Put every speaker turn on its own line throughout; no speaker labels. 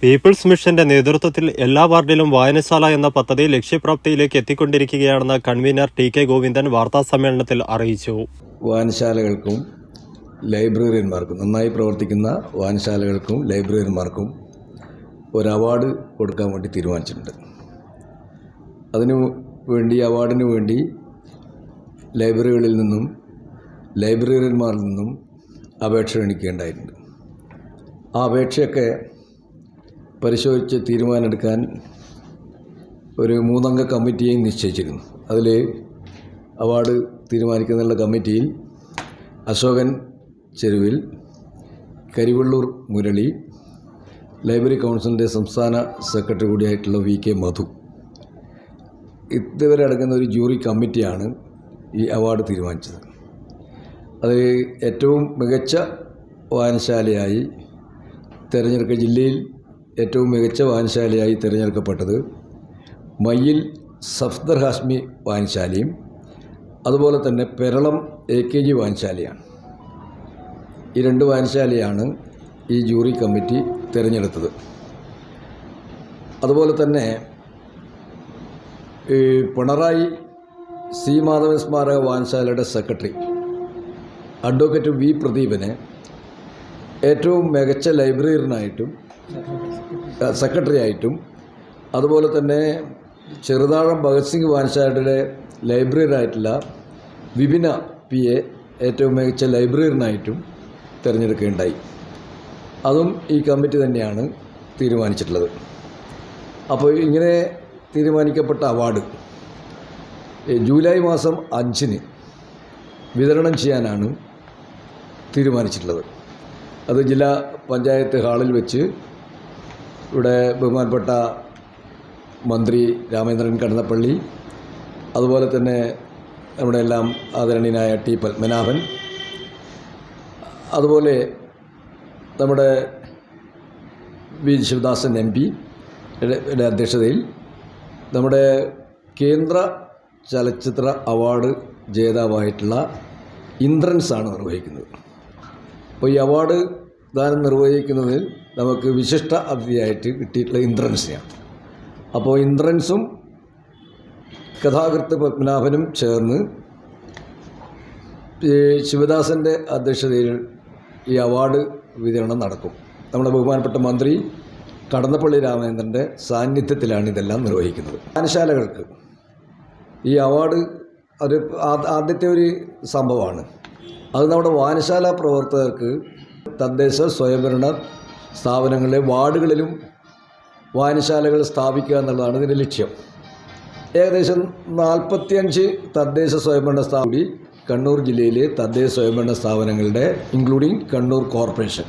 People's മിഷന്റെ നേതൃത്വത്തിൽ എല്ലാ വാർഡിലും വായനശാല എന്ന പദ്ധതി ലക്ഷ്യപ്രാപ്തിയിലേക്ക് എത്തിക്കൊണ്ടിരിക്കുകയാണെന്ന് കൺവീനർ ടി.കെ. ഗോവിന്ദൻ വാർത്താസമ്മേളനത്തിൽ അറിയിച്ചു.
വായനശാലകൾക്കും ലൈബ്രറിയന്മാർക്കും, നന്നായി പ്രവർത്തിക്കുന്ന വായനശാലകൾക്കും ലൈബ്രറിയന്മാർക്കും ഒരു അവാർഡ് കൊടുക്കാൻ വേണ്ടി തീരുമാനിച്ചിട്ടുണ്ട്. അവാർഡിനു വേണ്ടി ലൈബ്രറികളിൽ നിന്നും ലൈബ്രറിയന്മാരിൽ നിന്നും അപേക്ഷ ക്ഷണിക്കേണ്ടതായിട്ടുണ്ട്. ആ അപേക്ഷയൊക്കെ പരിശോധിച്ച് തീരുമാനമെടുക്കാൻ ഒരു 3 അംഗ കമ്മിറ്റിയെയും നിശ്ചയിച്ചിരുന്നു. അതിൽ അവാർഡ് തീരുമാനിക്കുന്നതിനുള്ള കമ്മിറ്റിയിൽ അശോകൻ ചെരുവിൽ, കരിവള്ളൂർ മുരളി, ലൈബ്രറി കൗൺസിലിൻ്റെ സംസ്ഥാന സെക്രട്ടറി കൂടിയായിട്ടുള്ള വി.കെ. മധു, ഇതുവരെ അടങ്ങുന്ന ഒരു ജൂറി കമ്മിറ്റിയാണ് ഈ അവാർഡ് തീരുമാനിച്ചത്. അത് ഏറ്റവും മികച്ച വായനശാലയായി ജില്ലയിൽ ഏറ്റവും മികച്ച വായനശാലയായി തിരഞ്ഞെടുക്കപ്പെട്ടത് മയ്യിൽ സഫ്ദർ ഹാഷ്മി വായനശാലയും അതുപോലെ തന്നെ പെരളം AKG വായനശാലയാണ്. ഈ 2 വായനശാലയാണ് ഈ ജൂറി കമ്മിറ്റി തിരഞ്ഞെടുത്തത്. അതുപോലെ തന്നെ പിണറായി സി മാധവൻ സ്മാരക വായനശാലയുടെ സെക്രട്ടറി അഡ്വക്കേറ്റ് വി പ്രദീപനെ ഏറ്റവും മികച്ച ലൈബ്രറിയനായിട്ടും സെക്രട്ടറി ആയിട്ടും, അതുപോലെ തന്നെ ചെറുതാഴം ഭഗത് സിംഗ് വായനശാലയുടെ ലൈബ്രറിയനായിട്ടുള്ള വിപിന PA ഏറ്റവും മികച്ച ലൈബ്രറിയനായിട്ടും തിരഞ്ഞെടുക്കുകയുണ്ടായി. അതും ഈ കമ്മിറ്റി തന്നെയാണ് തീരുമാനിച്ചിട്ടുള്ളത്. അപ്പോൾ ഇങ്ങനെ തീരുമാനിക്കപ്പെട്ട അവാർഡ് ജൂലൈ മാസം 5-ന് വിതരണം ചെയ്യാനാണ് തീരുമാനിച്ചിട്ടുള്ളത്. അത് ജില്ലാ പഞ്ചായത്ത് ഹാളിൽ വെച്ച് ഇവിടെ ബഹുമാനപ്പെട്ട മന്ത്രി രാമേന്ദ്രൻ കടന്നപ്പള്ളി, അതുപോലെ തന്നെ നമ്മുടെ എല്ലാം ആദരണീയനായ T. പത്മനാഭൻ, അതുപോലെ നമ്മുടെ വി. ശിവദാസൻ MP യുടെ അധ്യക്ഷതയിൽ നമ്മുടെ കേന്ദ്ര ചലച്ചിത്ര അവാർഡ് ജേതാവായിട്ടുള്ള ഇന്ദ്രൻസാണ് നിർവഹിക്കുന്നത്. അപ്പോൾ ഈ അവാർഡ് ദാനം നിർവഹിക്കുന്നതിൽ നമുക്ക് വിശിഷ്ട അതിഥിയായിട്ട് കിട്ടിയിട്ടുള്ള ഇന്ദ്രൻസിനെയാണ്. അപ്പോൾ ഇന്ദ്രൻസും കഥാകൃത്ത് പത്മനാഭനും ചേർന്ന് ശിവദാസൻ്റെ അധ്യക്ഷതയിൽ ഈ അവാർഡ് വിതരണം നടക്കും. നമ്മുടെ ബഹുമാനപ്പെട്ട മന്ത്രി കടന്നപ്പള്ളി രാമേന്ദ്രൻ്റെ സാന്നിധ്യത്തിലാണ് ഇതെല്ലാം നിർവഹിക്കുന്നത്. വായനശാലകൾക്ക് ഈ അവാർഡ് ഒരു ആദ്യത്തെ ഒരു സംഭവമാണ്. അത് നമ്മുടെ വായനശാല പ്രവർത്തകർക്ക് തദ്ദേശ സ്വയംഭരണ സ്ഥാപനങ്ങളിലെ വാർഡുകളിലും വായനശാലകൾ സ്ഥാപിക്കുക എന്നുള്ളതാണ് ഇതിൻ്റെ ലക്ഷ്യം. ഏകദേശം 45 തദ്ദേശ സ്വയംഭരണ സ്ഥാപനം കണ്ണൂർ ജില്ലയിലെ തദ്ദേശ സ്വയംഭരണ സ്ഥാപനങ്ങളുടെ ഇൻക്ലൂഡിങ് കണ്ണൂർ കോർപ്പറേഷൻ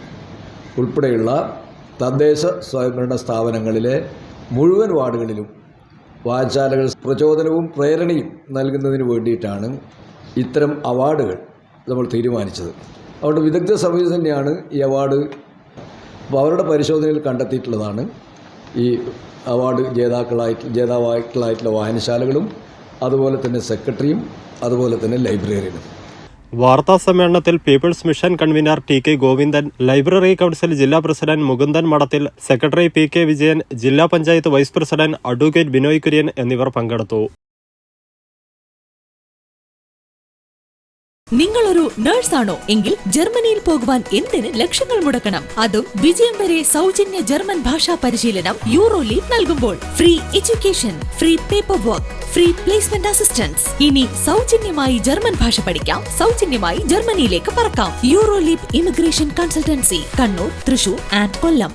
ഉൾപ്പെടെയുള്ള തദ്ദേശ സ്വയംഭരണ സ്ഥാപനങ്ങളിലെ മുഴുവൻ വാർഡുകളിലും വായനശാലകൾ പ്രചോദനവും പ്രേരണയും നൽകുന്നതിന് വേണ്ടിയിട്ടാണ് ഇത്തരം അവാർഡുകൾ നമ്മൾ തീരുമാനിച്ചത്. അതുകൊണ്ട് വിദഗ്ധ സമിതി തന്നെയാണ് ഈ അവാർഡ്, അവരുടെ പരിശോധനയിൽ കണ്ടെത്തിയിട്ടുള്ളതാണ് ഈ അവാർഡ് ജേതാവായിട്ടുള്ള വായനശാലകളും അതുപോലെ തന്നെ സെക്രട്ടറിയും അതുപോലെ തന്നെ ലൈബ്രറിയനും.
വാർത്താസമ്മേളനത്തിൽ people's mission convener T K. Govindan, library council ജില്ലാ president Mukundan Madathil, secretary P.K. Vijayan, ജില്ലാ panchayat vice president advocate Binoy Kurian എന്നിവർ പങ്കെടുത്തു.
നിങ്ങളൊരു നഴ്സാണോ എങ്കിൽ ജർമ്മനിയിൽ പോകുവാൻ എന്തിന് ലക്ഷങ്ങൾ മുടക്കണം? അതും വിജയം വരെ സൗജന്യ ജർമ്മൻ ഭാഷാ പരിശീലനം യൂറോലീപ് നൽകുമ്പോൾ. Free education, free paper work, free placement assistance. ഇനി സൗജന്യമായി ജർമ്മൻ ഭാഷ പഠിക്കാം, സൗജന്യമായി ജർമ്മനിയിലേക്ക് പറക്കാം. Euroleap immigration consultancy, Kannur, Thrissur and Kollam.